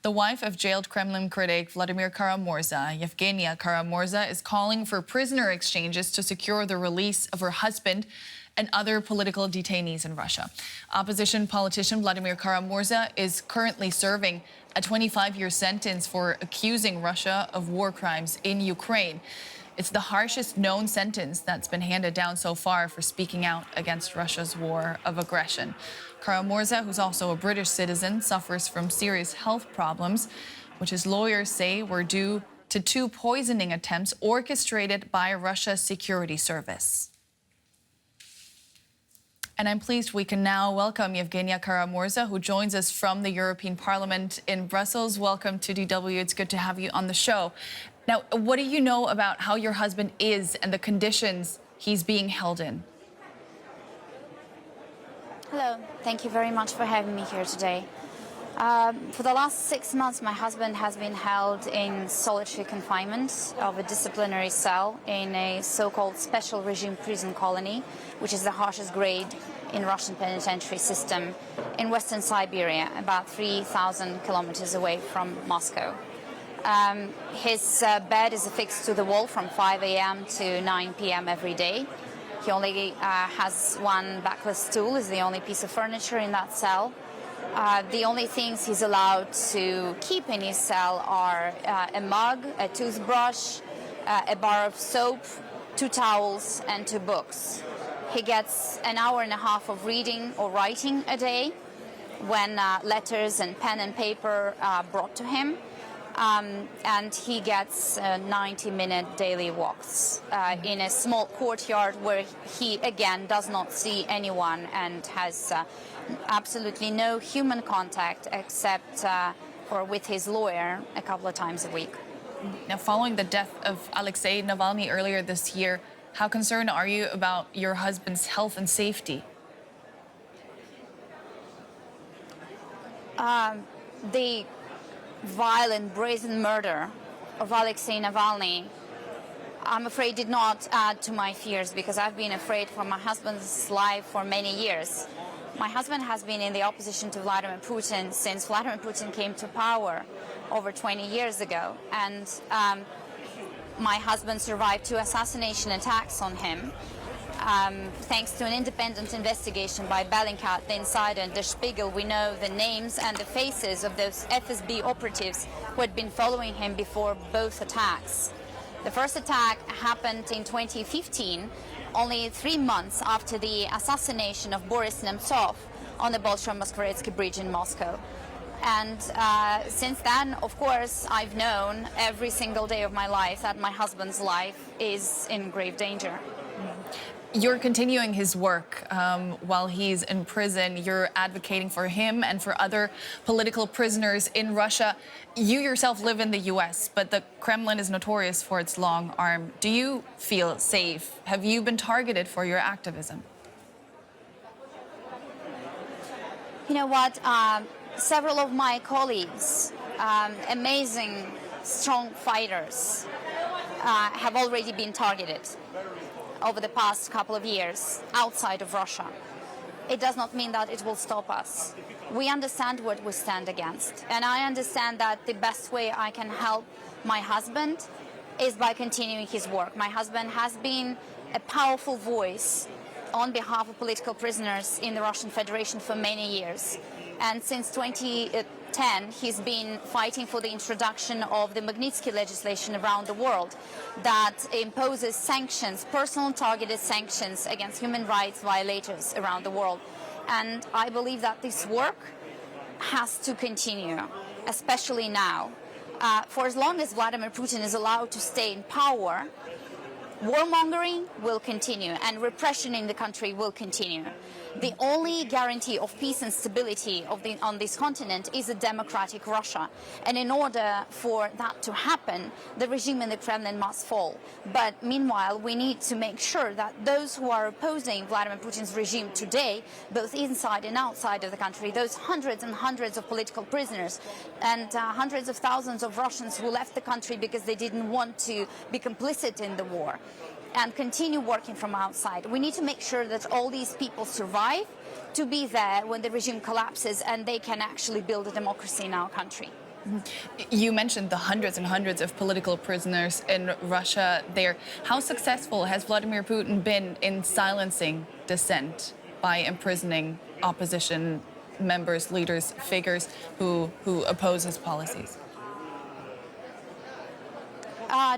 The wife of jailed Kremlin critic Vladimir Kara-Murza, Evgenia Kara-Murza, is calling for prisoner exchanges to secure the release of her husband and other political detainees in Russia. Opposition politician Vladimir Kara-Murza is currently serving a 25-year sentence for accusing Russia of war crimes in Ukraine. It's the harshest known sentence that's been handed down so far for speaking out against Russia's war of aggression. Kara-Murza, who's also a British citizen, suffers from serious health problems, which his lawyers say were due to 2 poisoning attempts orchestrated by Russia's security service. And I'm pleased we can now welcome Evgenia Kara-Murza, who joins us from the European Parliament in Brussels. Welcome to DW. It's good to have you on the show. Now, what do you know about how your husband is and the conditions he's being held in? Hello. Thank you very much for having me here today. For the last 6 months, my husband has been held in solitary confinement of a disciplinary cell in a so-called special regime prison colony, which is the harshest grade in Russian penitentiary system in Western Siberia, about 3,000 kilometers away from Moscow. His bed is affixed to the wall from 5 a.m. to 9 p.m. every day. He only has one backless stool, is the only piece of furniture in that cell. The only things he's allowed to keep in his cell are a mug, a toothbrush, a bar of soap, 2 towels, and 2 books. He gets an hour and a half of reading or writing a day when letters and pen and paper are brought to him. And he gets 90-minute daily walks in a small courtyard where he, again, does not see anyone and has absolutely no human contact except with his lawyer a couple of times a week. Now, following the death of Alexei Navalny earlier this year, how concerned are you about your husband's health and safety? The violent, brazen murder of Alexei Navalny, I'm afraid, did not add to my fears, because I've been afraid for my husband's life for many years. My husband has been in the opposition to Vladimir Putin since Vladimir Putin came to power over 20 years ago, and my husband survived 2 assassination attacks on him. Thanks to an independent investigation by Bellingcat, The Insider, and Der Spiegel, we know the names and the faces of those FSB operatives who had been following him before both attacks. The first attack happened in 2015, only 3 months after the assassination of Boris Nemtsov on the Bolshoi-Moskvoretsky Bridge in Moscow. And since then, of course, I've known every single day of my life that my husband's life is in grave danger. You're continuing his work while he's in prison. You're advocating for him and for other political prisoners in Russia. You yourself live in the U.S., but the Kremlin is notorious for its long arm. Do you feel safe? Have you been targeted for your activism? You know what? Several of my colleagues, amazing, strong fighters, have already been targeted over the past couple of years outside of Russia. It does not mean that it will stop us. We understand what we stand against, and I understand that the best way I can help my husband is by continuing his work. My husband has been a powerful voice on behalf of political prisoners in the Russian Federation for many years, and since 2010 he's been fighting for the introduction of the Magnitsky legislation around the world that imposes sanctions, personal targeted sanctions against human rights violators around the world. And I believe that this work has to continue, especially now. For as long as Vladimir Putin is allowed to stay in power, warmongering will continue and repression in the country will continue. The only guarantee of peace and stability on this continent is a democratic Russia. And in order for that to happen, the regime in the Kremlin must fall. But meanwhile, we need to make sure that those who are opposing Vladimir Putin's regime today, both inside and outside of the country, those hundreds and hundreds of political prisoners and hundreds of thousands of Russians who left the country because they didn't want to be complicit in the war, and continue working from outside. We need to make sure that all these people survive to be there when the regime collapses and they can actually build a democracy in our country. You mentioned the hundreds and hundreds of political prisoners in Russia there. How successful has Vladimir Putin been in silencing dissent by imprisoning opposition members, leaders, figures who oppose his policies?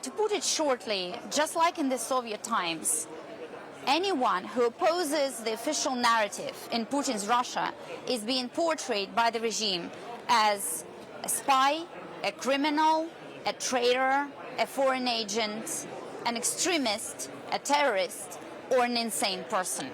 To put it shortly, just like in the Soviet times, anyone who opposes the official narrative in Putin's Russia is being portrayed by the regime as a spy, a criminal, a traitor, a foreign agent, an extremist, a terrorist, or an insane person.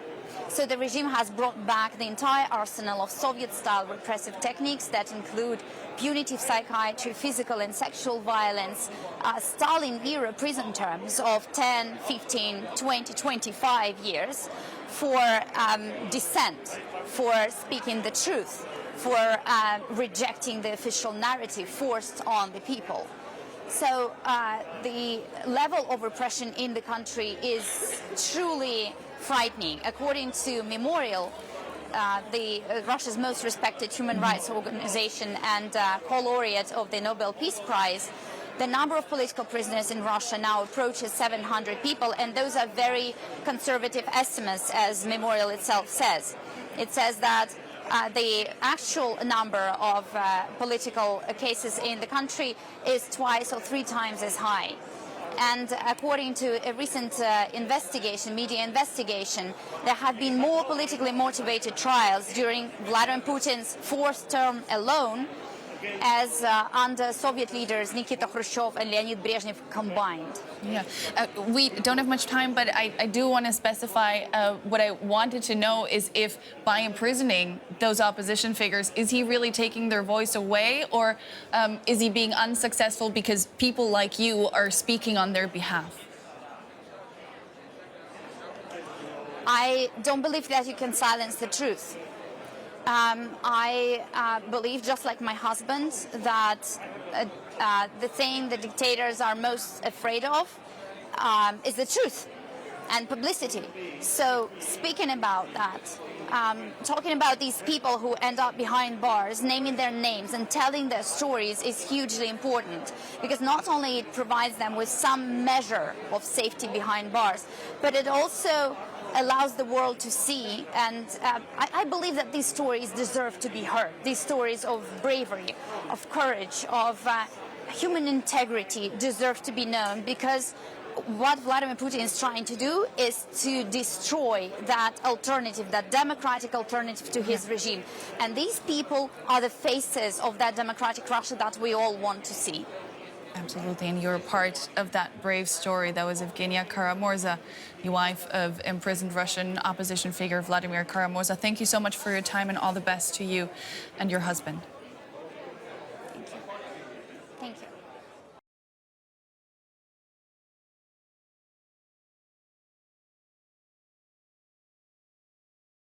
So the regime has brought back the entire arsenal of Soviet-style repressive techniques that include punitive psychiatry, physical and sexual violence, Stalin-era prison terms of 10, 15, 20, 25 years for dissent, for speaking the truth, for rejecting the official narrative forced on the people. So the level of repression in the country is truly frightening. According to Memorial, Russia's most respected human rights organization and co-laureate of the Nobel Peace Prize, the number of political prisoners in Russia now approaches 700 people, and those are very conservative estimates, as Memorial itself says. It says that the actual number of political cases in the country is twice or three times as high. And according to a recent media investigation, there have been more politically motivated trials during Vladimir Putin's fourth term alone as under Soviet leaders Nikita Khrushchev and Leonid Brezhnev combined. Yeah, we don't have much time, but I do want to specify what I wanted to know is if by imprisoning those opposition figures, is he really taking their voice away, or is he being unsuccessful because people like you are speaking on their behalf? I don't believe that you can silence the truth. I believe, just like my husband, that the thing the dictators are most afraid of is the truth and publicity. So speaking about that, talking about these people who end up behind bars, naming their names and telling their stories is hugely important, because not only it provides them with some measure of safety behind bars, but it also allows the world to see, and I believe that these stories deserve to be heard. These stories of bravery, of courage, of human integrity deserve to be known, because what Vladimir Putin is trying to do is to destroy that alternative, that democratic alternative to his regime. And these people are the faces of that democratic Russia that we all want to see. Absolutely, and you're part of that brave story. That was Evgenia Kara-Murza, the wife of imprisoned Russian opposition figure Vladimir Kara-Murza. Thank you so much for your time, and all the best to you and your husband.